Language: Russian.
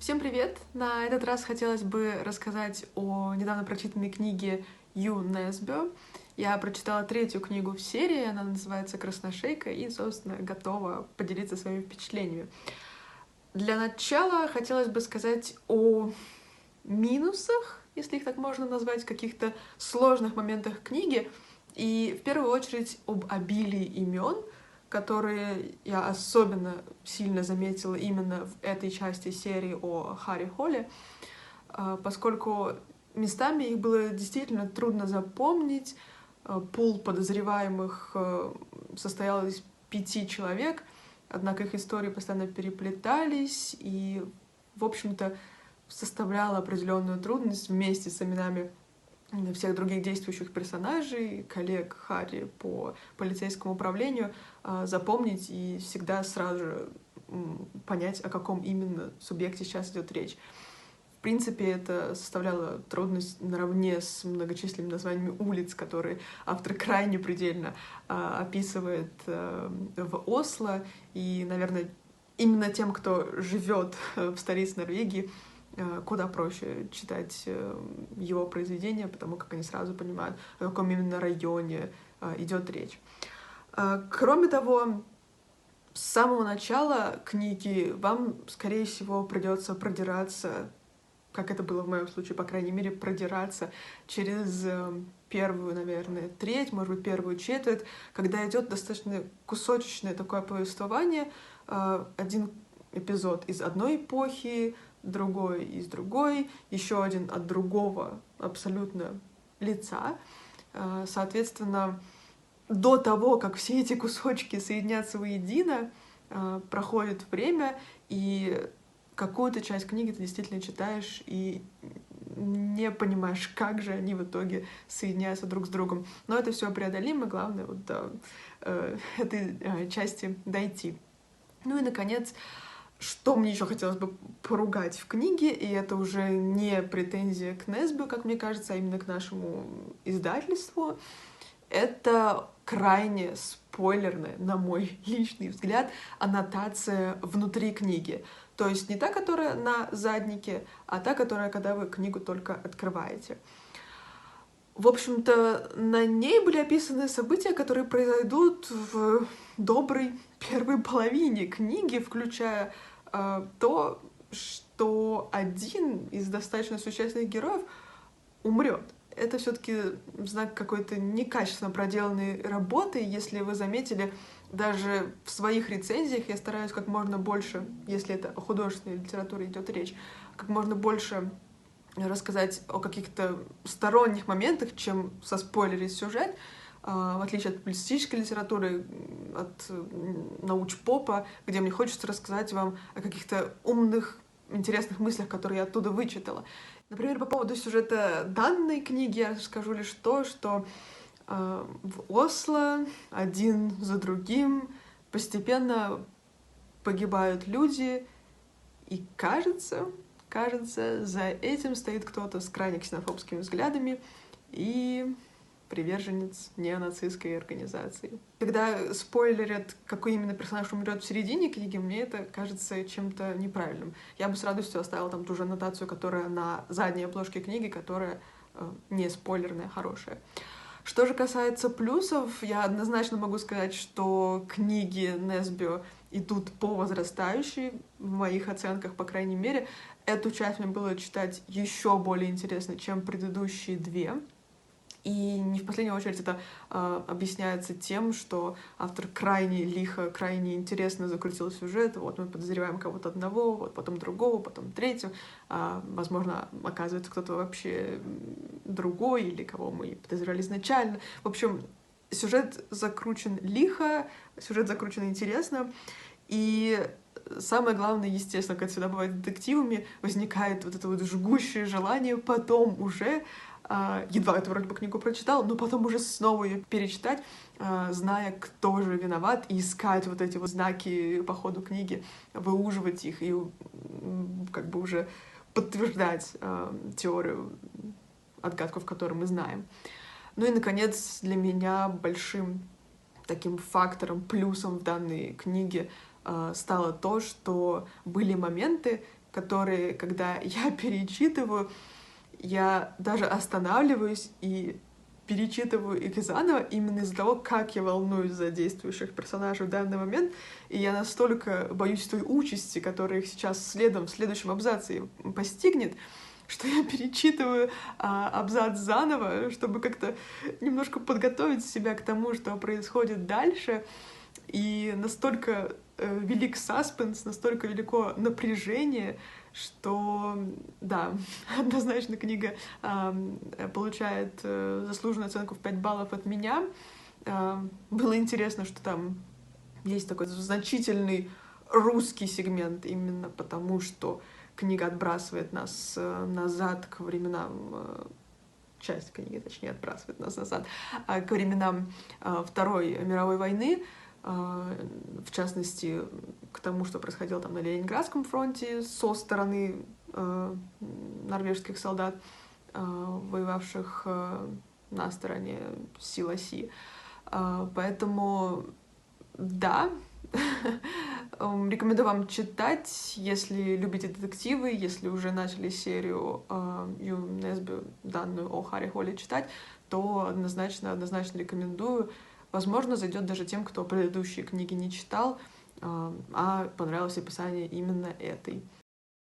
Всем привет! На этот раз хотелось бы рассказать о недавно прочитанной книге Ю Несбё. Я прочитала третью книгу в серии, она называется «Красношейка» и, собственно, готова поделиться своими впечатлениями. Для начала хотелось бы сказать о минусах, если их так можно назвать, каких-то сложных моментах книги, и в первую очередь об обилии имен, которые я особенно сильно заметила именно в этой части серии о Харри Холле, поскольку местами их было действительно трудно запомнить. Пул подозреваемых состоял из 5 человек, однако их истории постоянно переплетались и, в общем-то, составляла определенную трудность вместе с именами всех других действующих персонажей, коллег Харри по полицейскому управлению, запомнить и всегда сразу же понять, о каком именно субъекте сейчас идет речь. В принципе, это составляло трудность наравне с многочисленными названиями улиц, которые автор крайне предельно описывает в Осло. И, наверное, именно тем, кто живет в столице Норвегии, куда проще читать его произведения, потому как они сразу понимают, о каком именно районе идет речь. Кроме того, с самого начала книги вам, скорее всего, придется продираться, как это было в моем случае, по крайней мере, продираться через первую, наверное, треть, может быть, первую четверть, когда идет достаточно кусочечное такое повествование, один эпизод из одной эпохи, другой из другой, еще один от другого абсолютно лица. Соответственно, до того, как все эти кусочки соединятся воедино, проходит время, и какую-то часть книги ты действительно читаешь и не понимаешь, как же они в итоге соединяются друг с другом. Но это все преодолимо, главное вот до этой части дойти. Ну и, наконец, что мне еще хотелось бы поругать в книге, и это уже не претензия к Несбю, как мне кажется, а именно к нашему издательству, это крайне спойлерная, на мой личный взгляд, аннотация внутри книги. То есть не та, которая на заднике, а та, которая, когда вы книгу только открываете. В общем-то, на ней были описаны события, которые произойдут в доброй первой половине книги, включая то, что один из достаточно существенных героев умрет. Это все-таки знак какой-то некачественно проделанной работы. Если вы заметили, даже в своих рецензиях я стараюсь как можно больше, если это о художественной литературе идет речь, как можно больше рассказать о каких-то сторонних моментах, чем соспойлерить сюжет, в отличие от публицистической литературы, от научпопа, где мне хочется рассказать вам о каких-то умных, интересных мыслях, которые я оттуда вычитала. Например, по поводу сюжета данной книги я расскажу лишь то, что в Осло один за другим постепенно погибают люди, и кажется, за этим стоит кто-то с крайне ксенофобскими взглядами и приверженец неонацистской организации. Когда спойлерят, какой именно персонаж умрет в середине книги, мне это кажется чем-то неправильным. Я бы с радостью оставила там ту же аннотацию, которая на задней обложке книги, которая не спойлерная, хорошая. Что же касается плюсов, я однозначно могу сказать, что книги Несбё идут по возрастающей, в моих оценках, по крайней мере. Эту часть мне было читать еще более интересно, чем предыдущие две. И не в последнюю очередь это объясняется тем, что автор крайне лихо, крайне интересно закрутил сюжет. Вот мы подозреваем кого-то одного, вот потом другого, потом третьего. Возможно, оказывается кто-то вообще другой, или кого мы подозревали изначально. В общем, сюжет закручен лихо, сюжет закручен интересно. И самое главное, естественно, как всегда бывает с детективами, возникает вот это вот жгущее желание потом уже, едва это вроде бы книгу прочитал, но потом уже снова ее перечитать, зная, кто же виноват, и искать вот эти вот знаки по ходу книги, выуживать их и как бы уже подтверждать теорию, отгадку, в которой мы знаем. Ну и, наконец, для меня большим таким фактором, плюсом в данной книге стало то, что были моменты, которые, когда я перечитываю, я даже останавливаюсь и перечитываю их заново именно из-за того, как я волнуюсь за действующих персонажей в данный момент, и я настолько боюсь той участи, которая их сейчас в следующем абзаце постигнет, что я перечитываю абзац заново, чтобы как-то немножко подготовить себя к тому, что происходит дальше. И настолько велик саспенс, настолько велико напряжение, что, да, однозначно книга получает заслуженную оценку в 5 баллов от меня. Было интересно, что там есть такой значительный русский сегмент, именно потому что книга отбрасывает нас назад к временам, часть книги, точнее, отбрасывает нас назад, к временам Второй мировой войны, в частности, к тому, что происходило там на Ленинградском фронте со стороны норвежских солдат, воевавших на стороне сил оси. Поэтому, да, рекомендую вам читать, если любите детективы, если уже начали серию Ю Несби, данную о Харри Холле, читать, то однозначно рекомендую. Возможно, зайдет даже тем, кто предыдущие книги не читал, а понравилось описание именно этой.